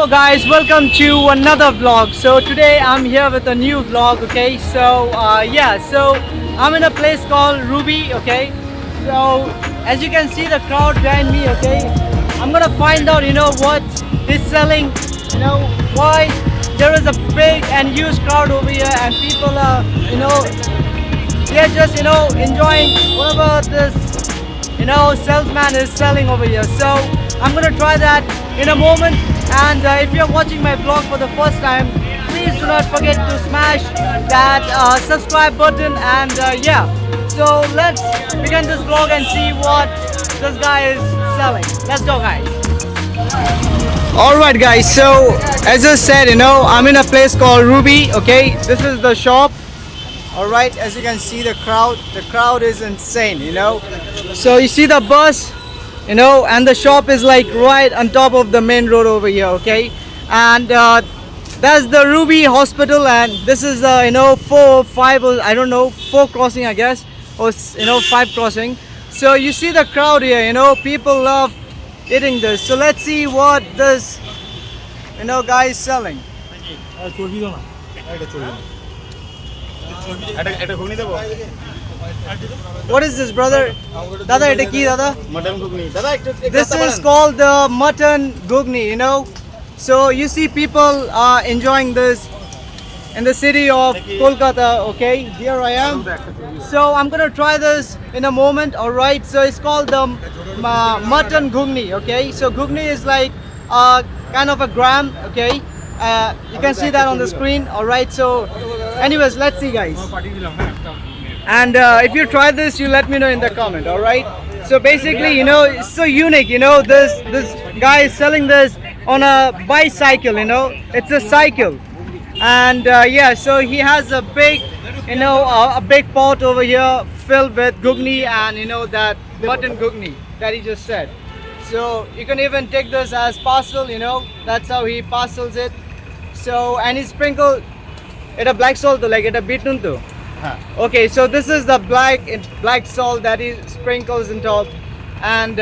Hello guys, welcome to another vlog. So today I'm here with a new vlog, okay? So I'm in a place called Ruby, okay? So as you can see the crowd behind me, okay? I'm gonna find out, what is selling, why there is a big and huge crowd over here and people are, they're just, enjoying whatever this, salesman is selling over here. So I'm gonna try that in a moment. And if you're watching my vlog for the first time, please do not forget to smash that subscribe button. And so let's begin this vlog and see what this guy is selling. Let's go, guys. Alright guys, so as I said, I'm in a place called Ruby, okay? This is the shop. Alright, as you can see the crowd is insane, So you see the bus, and the shop is like right on top of the main road over here, okay? And that's the Ruby Hospital, and this is 4 or 5, or I don't know, 4 crossing I guess, or 5 crossing. So you see the crowd here, people love eating this. So let's see what this guy is selling. What is this, brother? Dada, eta ki dada? Mutton ghugni. Dada, This is called the mutton ghugni, So you see people are enjoying this in the city of Kolkata, okay? Here I am. So I'm gonna try this in a moment, alright? So it's called the mutton ghugni, okay? So ghugni is like kind of a gram, okay? You can see that on the screen, alright? So anyways, let's see, guys. And if you try this, you let me know in the comment, alright? So basically, it's so unique, this guy is selling this on a bicycle, it's a cycle. And so he has a big, a big pot over here filled with ghugni and that mutton ghugni that he just said. So you can even take this as parcel, that's how he parcels it. So, and he sprinkled it a black salt, like it a bitun too. Okay, so this is the black salt that he sprinkles on top. And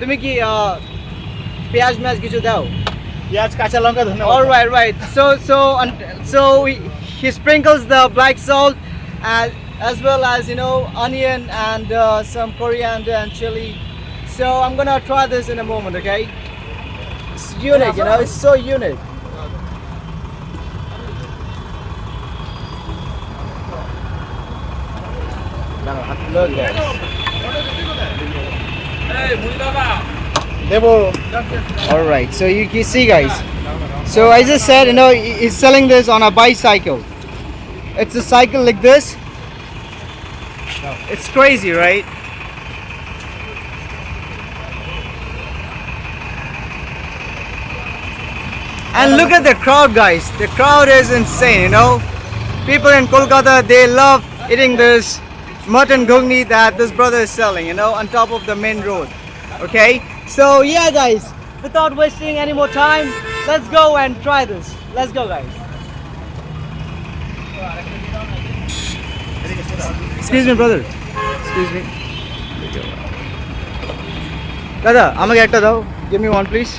তুমি কি পেঁয়াজ ম্যাজ কিছু দাও? পেঁয়াজ কাঁচা লঙ্কা ধন্যবাদ। All right. So he sprinkles the black salt as well as onion and some coriander and chili. So I'm gonna try this in a moment, okay? It's unique, it's so unique. Look guys. All right, so you can see, guys. So as I said, he's selling this on a bicycle. It's a cycle like this. It's crazy, right? And look at the crowd, guys. The crowd is insane, People in Kolkata, they love eating this mutton ghugni that this brother is selling, on top of the main road. Okay, so yeah, guys, without wasting any more time, let's go and try this. Let's go, guys. Excuse me, brother. Excuse me. Dada, আমাকে একটা দাও. Give me one, please.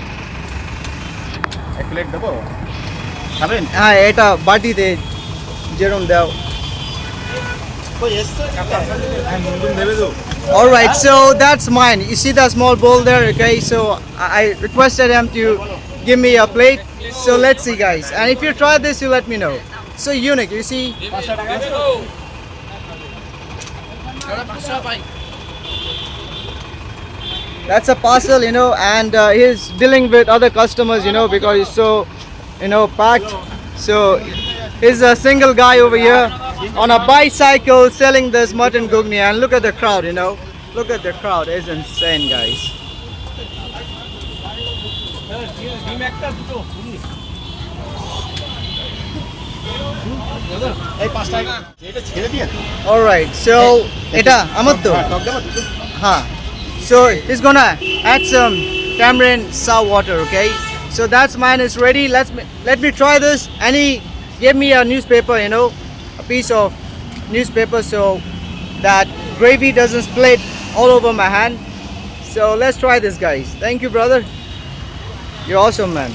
এক plate দেবো খাবেন? হ্যাঁ, এটা বাটিতে যেরকম দাও. All right, so that's mine. You see that small bowl there, okay? So I requested him to give me a plate. So let's see, guys. And if you try this, you let me know. So unique, you see? That's a parcel, and he's dealing with other customers, because he's so, packed. So he's a single guy over here on a bicycle selling this mutton ghugni, and look at the crowd, Look at the crowd, it's insane, guys. Alright, so এটা আমার তো হ্যাঁ. So he's gonna add some tamarind sour water, okay? So that's mine is ready. Let me try this. And he gave me a newspaper, a piece of newspaper so that gravy doesn't split all over my hand. So let's try this, guys. Thank you, brother. You're awesome, man.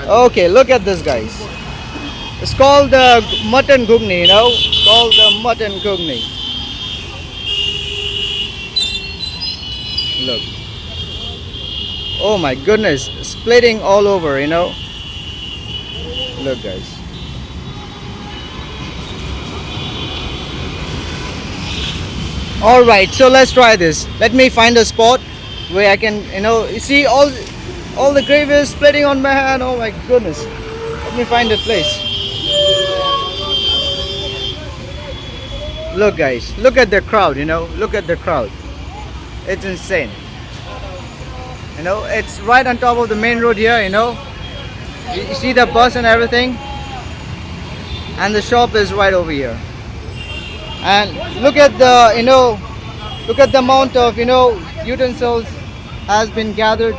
Okay, look at this, guys. It's called the mutton ghugni, you know. It's called the mutton ghugni. Look. Oh my goodness, splitting all over, you know. Look, guys. All right, so let's try this. Let me find a spot where I can, you know, you see all the gravy is splitting on my hand. Oh my goodness. Let me find a place. Look, guys, look at the crowd, you know. Look at the crowd. It's insane. You know, it's right on top of the main road here, you know. You see the bus and everything. And the shop is right over here. And look at the, you know, look at the amount of, you know, utensils has been gathered,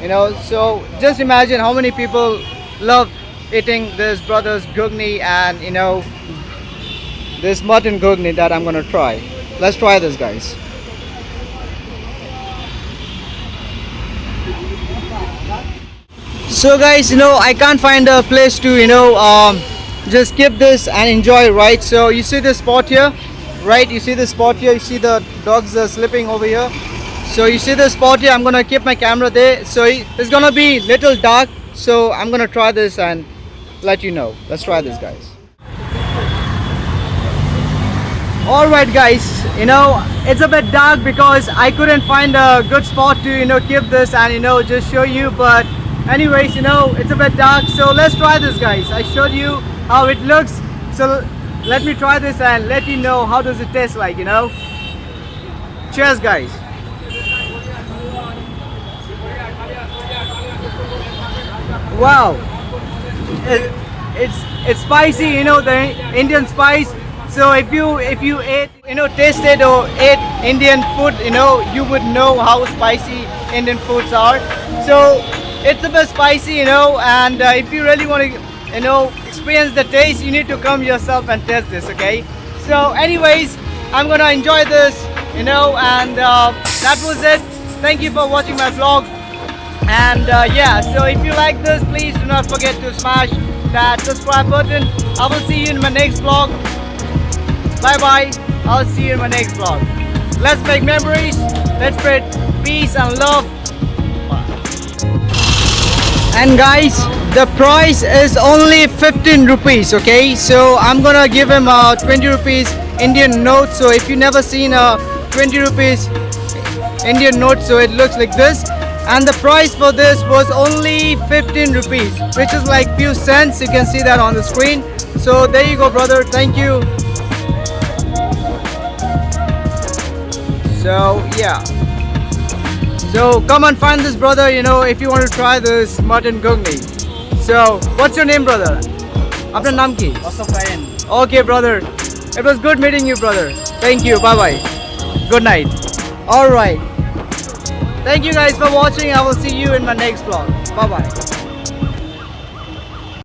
you know. So just imagine how many people love eating this brother's ghugni and, you know, this mutton ghugni that I'm gonna try. Let's try this, guys. So guys, you know, I can't find a place to, you know, just keep this and enjoy, right? So you see this spot here, right? You see the spot here, you see the dogs are slipping over here. So you see the spot here, I'm gonna keep my camera there. So it's gonna be little dark, so I'm gonna try this and let you know. Let's try this, guys. Alright guys, you know, it's a bit dark because I couldn't find a good spot to, you know, keep this and, you know, just show you. But anyways, you know, it's a bit dark, so let's try this, guys. I showed you how it looks, so let me try this and let you know how does it taste like, you know. Cheers, guys. Wow, it's spicy, you know, the Indian spice. So if you ate, you know, tasted or ate Indian food, you know, you would know how spicy Indian foods are. So it's a bit spicy, you know, and if you really want to, you know, experience the taste, you need to come yourself and taste this, okay? So anyways, I'm gonna enjoy this, you know, and that was it. Thank you for watching my vlog. And yeah, so if you like this, please do not forget to smash that subscribe button. I will see you in my next vlog. Bye bye. I'll see you in my next vlog. Let's make memories. Let's spread peace and love. And guys, the price is only 15 rupees, okay? So I'm gonna give him a 20 rupees Indian note. So if you never seen a 20 rupees Indian note, so it looks like this. And the price for this was only 15 rupees, which is like few cents. You can see that on the screen. So there you go, brother. Thank you. So yeah. So come and find this brother, you know, if you want to try this mutton ghugni. So what's your name, brother? Apna naam ki? Okay, brother. It was good meeting you, brother. Thank you. Bye bye. Good night. All right. Thank you guys for watching. I will see you in my next vlog. Bye bye.